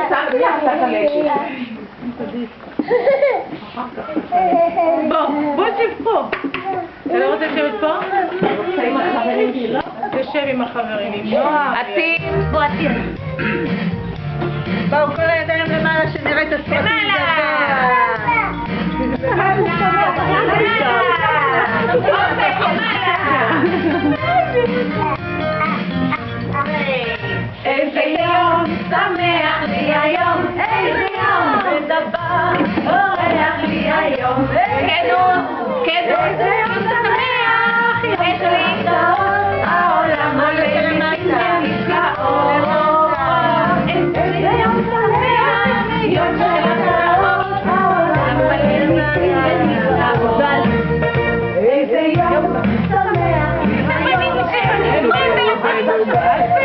שמתי לך את הלשת. בוא שב פה. אתה לא רוצה לשבת פה? תשב עם החברים, עם נועה. עטים, בוא עטים. באו כל הידיים למעלה שנראה את הסרטים. איזה יום שמח לי היום, איזה יום ודבר אורח לי היום. איזה יום שמח, יש לי טעות, העולם עולה ממיתה נפלאות. איזה יום שמח, יום של הטעות, העולם מלא ממיתה נפלאות. איזה יום שמח, היום